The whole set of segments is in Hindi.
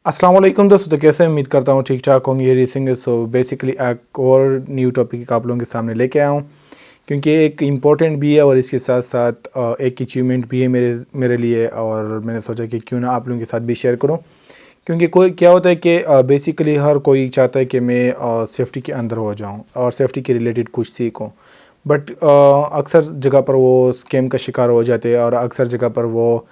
अस्सलाम वालेकुम दोस्तों, तो कैसे उम्मीद करता हूँ ठीक ठाक होंगे। ये रेसिंग है। सो बेसिकली एक और न्यू टॉपिक आप लोगों के सामने लेके आया हूँ, क्योंकि एक इम्पोर्टेंट भी है और इसके साथ साथ एक अचीवमेंट भी है मेरे लिए। और मैंने सोचा कि क्यों ना आप लोगों के साथ भी शेयर करूँ, क्योंकि कोई क्या होता है कि बेसिकली हर कोई चाहता है कि मैं सेफ़्टी के अंदर हो जाऊँ और सेफ़्टी के रिलेटेड कुछ सीखूँ। बट अक्सर जगह पर वो स्कैम का शिकार हो जाते हैं और अक्सर जगह पर वो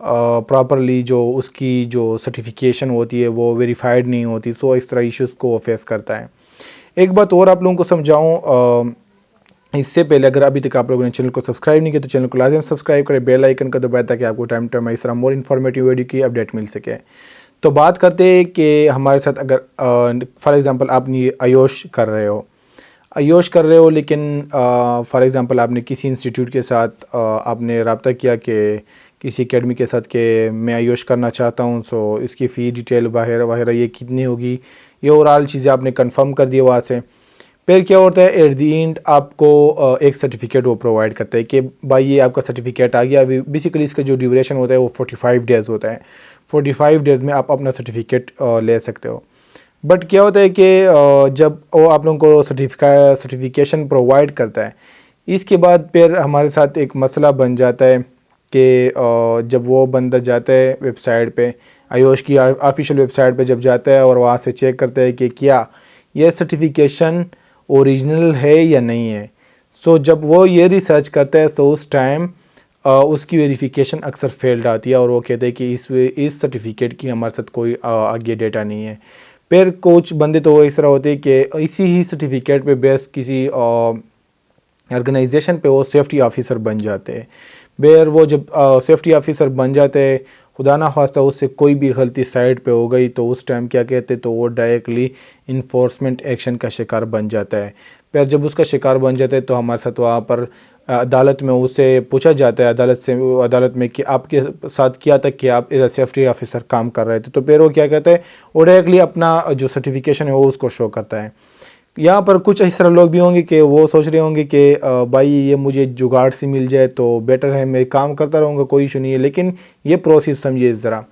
प्रॉपरली जो उसकी जो सर्टिफिकेशन होती है वो वेरीफाइड नहीं होती। सो इस तरह इश्यूज़ को वो फेस करता है। एक बात और आप लोगों को समझाऊँ, इससे पहले अगर अभी तक आप लोगों ने चैनल को सब्सक्राइब नहीं किया तो चैनल को लाजम सब्सक्राइब करें, बेल आइकन का दबाएं ताकि आपको टाइम टाइम इस तरह मोर इन्फॉर्मेटिव वीडियो की अपडेट मिल सके। तो बात करते हैं कि हमारे साथ अगर फॉर एग्ज़ाम्पल आपने आयोश कर रहे हो, लेकिन फॉर एग्ज़ाम्पल आपने किसी इंस्टीट्यूट के साथ आपने रब्ता किया कि किसी एकेडमी के साथ कि मैं आयोश करना चाहता हूँ, सो इसकी फ़ी डिटेल वगैरह वगैरह ये कितनी होगी, ये ओवरऑल चीज़ें आपने कंफर्म कर दी वहाँ से। फिर क्या होता है, एट दी एंड आपको एक सर्टिफिकेट वो प्रोवाइड करता है कि भाई ये आपका सर्टिफिकेट आ गया। अभी बेसिकली इसका जो ड्यूरेशन होता है वो 45 डेज़ होता है। 45 डेज़ में आप अपना सर्टिफिकेट ले सकते हो। बट क्या होता है कि जब वो आप लोगों को सर्टिफिकेशन प्रोवाइड करता है, इसके बाद फिर हमारे साथ एक मसला बन जाता है कि जब वो बंदा जाता है वेबसाइट पे, आयोश की ऑफिशियल वेबसाइट पे जब जाता है और वहाँ से चेक करता है कि क्या ये सर्टिफिकेशन ओरिजिनल है या नहीं है। सो जब वो ये रिसर्च करता है तो उस टाइम उसकी वेरिफिकेशन अक्सर फेल्ड आती है और वो कहते हैं कि इस सर्टिफिकेट की हमारे साथ कोई आगे डेटा नहीं है। फिर कुछ बंदे तो इस तरह होते हैं कि इसी ही सर्टिफिकेट पे बेस किसी ऑर्गेनाइजेशन पे वो सेफ्टी ऑफिसर बन जाते हैं। फिर वो जब सेफ्टी ऑफिसर बन जाते हैं, खुदा ना खास्ता उससे कोई भी गलती साइड पे हो गई तो उस टाइम क्या कहते हैं, तो वो डायरेक्टली इन्फोर्समेंट एक्शन का शिकार बन जाता है। फिर जब उसका शिकार बन जाता है तो हमारे साथ वहाँ पर अदालत में उससे पूछा जाता है, अदालत में कि आपके साथ क्या था कि आप एज अ सेफ्टी ऑफिसर काम कर रहे थे। तो फिर वो क्या कहता है, वो डायरेक्टली अपना जो सर्टिफिकेशन है वो उसको शो करता है। यहाँ पर कुछ इस तरह लोग भी होंगे कि वो सोच रहे होंगे कि भाई ये मुझे जुगाड़ से मिल जाए तो बेटर है, मैं काम करता रहूँगा, कोई इशू नहीं है। लेकिन ये प्रोसेस समझिए ज़रा।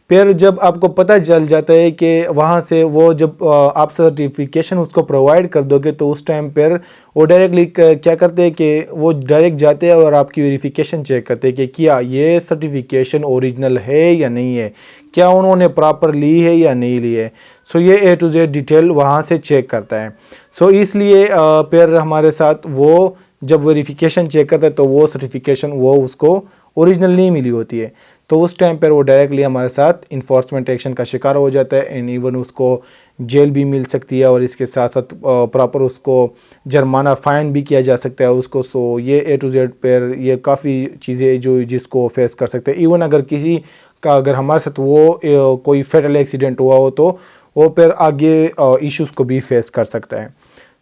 फिर जब आपको पता चल जाता है कि वहाँ से वो जब आप सर्टिफिकेशन उसको प्रोवाइड कर दोगे तो उस टाइम पर वो डायरेक्टली क्या करते हैं कि वो डायरेक्ट जाते हैं और आपकी वेरिफिकेशन चेक करते हैं कि क्या ये सर्टिफिकेशन ओरिजिनल है या नहीं है, क्या उन्होंने प्रॉपर ली है या नहीं ली है। सो ये A to Z डिटेल वहाँ से चेक करता है। सो इसलिए फिर हमारे साथ वो जब वेरिफिकेशन चेक करता है तो वो सर्टिफिकेशन वो उसको ओरिजिनल नहीं मिली होती है। तो उस टाइम पर वो डायरेक्टली हमारे साथ इन्फोर्समेंट एक्शन का शिकार हो जाता है एंड इवन उसको जेल भी मिल सकती है और इसके साथ साथ प्रॉपर उसको जुर्माना फ़ाइन भी किया जा सकता है उसको। सो ये A to Z पर ये काफ़ी चीज़ें जो जिसको फेस कर सकते हैं। इवन अगर किसी का अगर हमारे साथ वो कोई फेटल एक्सीडेंट हुआ हो तो वो फिर आगे इश्यूज़ को भी फेस कर सकता है।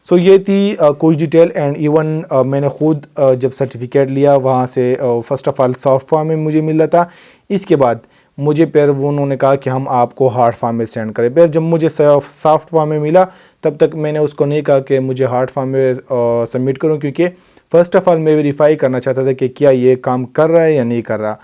सो ये थी कुछ डिटेल एंड इवन मैंने ख़ुद जब सर्टिफिकेट लिया वहाँ से first of all soft form में मुझे मिला था। इसके बाद मुझे फिर वो उन्होंने कहा कि हम आपको हार्ड फॉर्म में सेंड करें। फिर जब मुझे सॉफ्ट फॉर्म में मिला तब तक मैंने उसको नहीं कहा कि मुझे हार्ड फॉर्म में सबमिट करूँ, क्योंकि फ़र्स्ट ऑफ़ ऑल मैं वेरीफाई करना चाहता था कि क्या ये काम कर रहा है या नहीं कर रहा।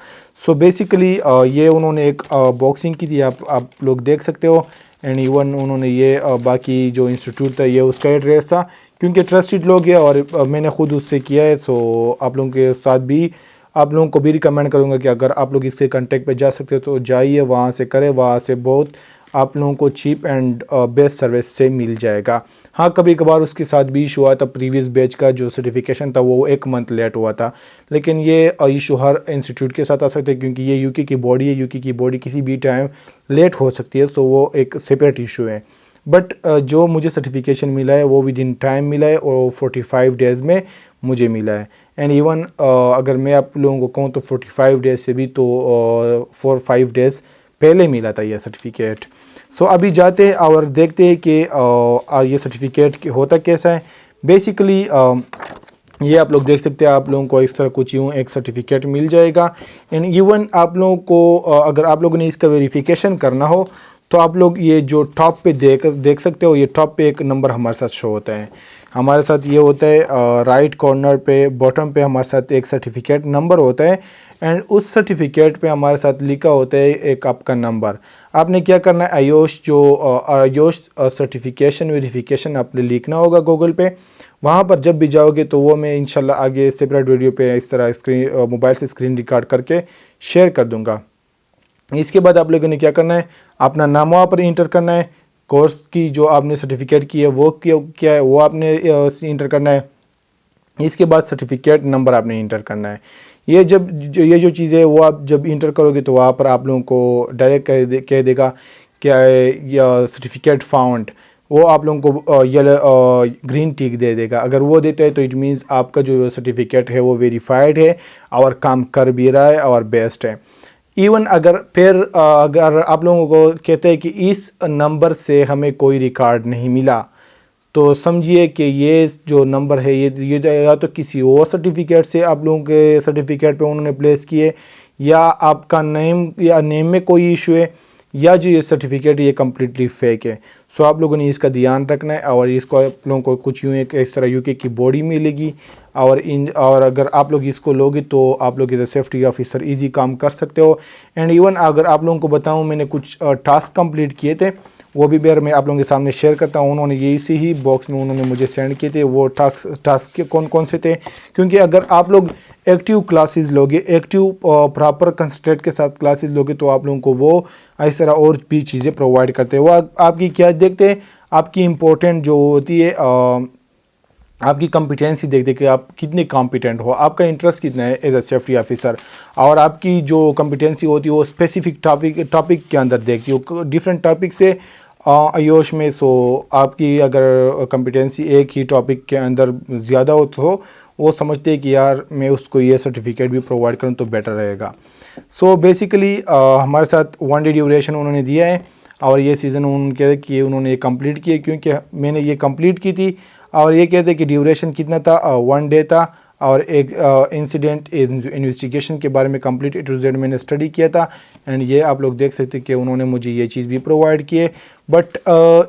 सो बेसिकली ये उन्होंने एक बॉक्सिंग की थी, आप लोग देख सकते हो। एंड इवन उन्होंने ये बाकी जो इंस्टीट्यूट था ये उसका एड्रेस था, क्योंकि ट्रस्टेड लोग है और मैंने ख़ुद उससे किया है। सो आप लोगों के साथ भी आप लोगों को भी रिकमेंड करूँगा कि अगर आप लोग इसके कांटेक्ट पे जा सकते हो तो जाइए, वहाँ से करें। वहाँ से बहुत आप लोगों को चीप एंड बेस्ट सर्विस से मिल जाएगा। हाँ, कभी कभार उसके साथ भी इशू हुआ था, प्रीवियस बैच का जो सर्टिफिकेशन था वो 1 मंथ लेट हुआ था। लेकिन ये इशू हर इंस्टीट्यूट के साथ आ सकता है, क्योंकि ये यूके की बॉडी है, यूके की बॉडी किसी भी टाइम लेट हो सकती है। सो वो एक सेपरेट इशू है। बट जो मुझे सर्टिफिकेशन मिला है वो विद इन टाइम मिला है और 45 डेज़ में मुझे मिला है। एंड इवन अगर मैं आप लोगों को कहूँ तो 45 डेज़ से भी तो 4-5 डेज़ पहले मिला था यह सर्टिफिकेट। सो अभी जाते हैं और देखते हैं कि ये सर्टिफिकेट होता कैसा है। बेसिकली ये आप लोग देख सकते हैं, आप लोगों को इस तरह कुछ यूँ एक सर्टिफिकेट मिल जाएगा। एंड इवन आप लोगों को अगर आप लोगों ने इसका वेरिफिकेशन करना हो तो आप लोग ये जो टॉप पे देख सकते हो, ये टॉप पे एक नंबर हमारे साथ शो होता है। हमारे साथ ये होता है राइट कॉर्नर पे बॉटम पे हमारे साथ एक सर्टिफिकेट नंबर होता है एंड उस सर्टिफिकेट पे हमारे साथ लिखा होता है एक आपका नंबर। आपने क्या करना है, आयोश सर्टिफिकेशन वेरिफिकेशन आपने लिखना होगा गूगल पे। वहाँ पर जब भी जाओगे तो वो मैं इंशाल्लाह आगे सेपरेट वीडियो पे इस तरह मोबाइल से स्क्रीन रिकॉर्ड करके शेयर कर दूँगा। इसके बाद आप लोगों ने क्या करना है, अपना नाम वहाँ पर इंटर करना है, कोर्स की जो आपने सर्टिफिकेट की है वो क्या है वो आपने इंटर करना है। इसके बाद सर्टिफिकेट नंबर आपने इंटर करना है। ये जो चीज़ें है वो आप जब इंटर करोगे तो वहाँ पर आप लोगों को डायरेक्ट कह देगा क्या है या सर्टिफिकेट फाउंड, वो आप लोगों को येलो ग्रीन टिक दे देगा। अगर वो देता है तो इट मीन्स आपका जो सर्टिफिकेट है वो वेरीफाइड है और काम कर भी रहा है और बेस्ट है। इवन अगर आप लोगों को कहते हैं कि इस नंबर से हमें कोई रिकॉर्ड नहीं मिला, तो समझिए कि ये जो नंबर है ये या तो किसी और सर्टिफिकेट से आप लोगों के सर्टिफिकेट पे उन्होंने प्लेस किए, या आपका नेम में कोई इशू है, या जो ये सर्टिफिकेट ये कम्प्लीटली फेक है। सो आप लोगों ने इसका ध्यान रखना है। और इसको आप लोगों को कुछ यूँ इस तरह यूके की बॉडी मिलेगी और अगर आप लोग इसको लोगे तो आप लोग as a safety officer easy काम कर सकते हो। एंड इवन अगर आप लोगों को बताऊं, मैंने कुछ टास्क कंप्लीट किए थे, वो भी बेर मैं आप लोगों के सामने शेयर करता हूँ। उन्होंने ये इसी ही बॉक्स में उन्होंने मुझे सेंड किए थे। वो टास्क कौन कौन से थे, क्योंकि अगर आप लोग एक्टिव क्लासेस लोगे, एक्टिव प्रॉपर कंसंट्रेट के साथ क्लासेस लोगे तो आप लोगों को वो इस तरह और भी चीज़ें प्रोवाइड करते हैं। वो आपकी क्या देखते हैं, आपकी इम्पोर्टेंट जो होती है आपकी कॉम्पिटेंसी देखते कि आप कितने कॉम्पिटेंट हो, आपका इंटरेस्ट कितना है एज अ सेफ्टी ऑफिसर, और आपकी जो कॉम्पिटेंसी होती है वो स्पेसिफिक टॉपिक के अंदर देखती हो, डिफरेंट टॉपिक से आयोश में। सो आपकी अगर कॉम्पिटेंसी एक ही टॉपिक के अंदर ज़्यादा हो तो वो समझते हैं कि यार मैं उसको ये सर्टिफिकेट भी प्रोवाइड करूँ तो बेटर रहेगा। सो बेसिकली हमारे साथ 1 डे ड्यूरेशन उन्होंने दिया है और ये सीज़न उन्होंने कंप्लीट किए, क्योंकि मैंने ये कंप्लीट की थी। और ये कहते हैं कि ड्यूरेशन कितना था, 1 डे था। और एक इंसिडेंट इन्वेस्टिगेशन के बारे में कंप्लीट A to Z मैंने स्टडी किया था। एंड ये आप लोग देख सकते हैं कि उन्होंने मुझे ये चीज़ भी प्रोवाइड की है। बट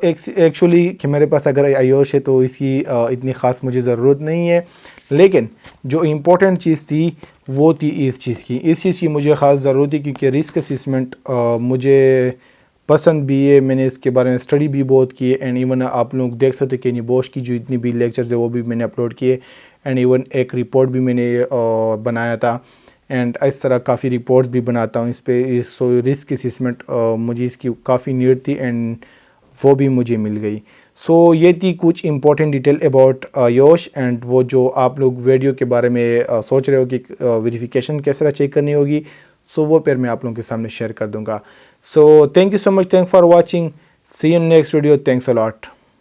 एक्चुअली कि मेरे पास अगर आयोश है तो इसकी इतनी ख़ास मुझे ज़रूरत नहीं है। लेकिन जो इम्पोर्टेंट चीज़ थी वो थी इस चीज़ की मुझे ख़ास ज़रूरत थी, क्योंकि रिस्क असेसमेंट मुझे पसंद भी है। मैंने इसके बारे में स्टडी भी बहुत की है। एंड इवन आप लोग देख सकते हैं कि निबोश की जो इतनी भी लेक्चर्स है वो भी मैंने अपलोड किए। एंड इवन एक रिपोर्ट भी मैंने बनाया था। एंड इस तरह काफ़ी रिपोर्ट्स भी बनाता हूँ इस रिस्क असेसमेंट मुझे इसकी काफ़ी नीड थी एंड वो भी मुझे मिल गई। सो ये थी कुछ इंपॉर्टेंट डिटेल अबाउट आयोश। एंड वो जो आप लोग वीडियो के बारे में सोच रहे हो कि वेरिफिकेशन किस तरह चेक करनी होगी, सो वो फिर मैं आप लोगों के सामने शेयर कर दूंगा। So thank you so much, thank for watching, see you next video, thanks a lot.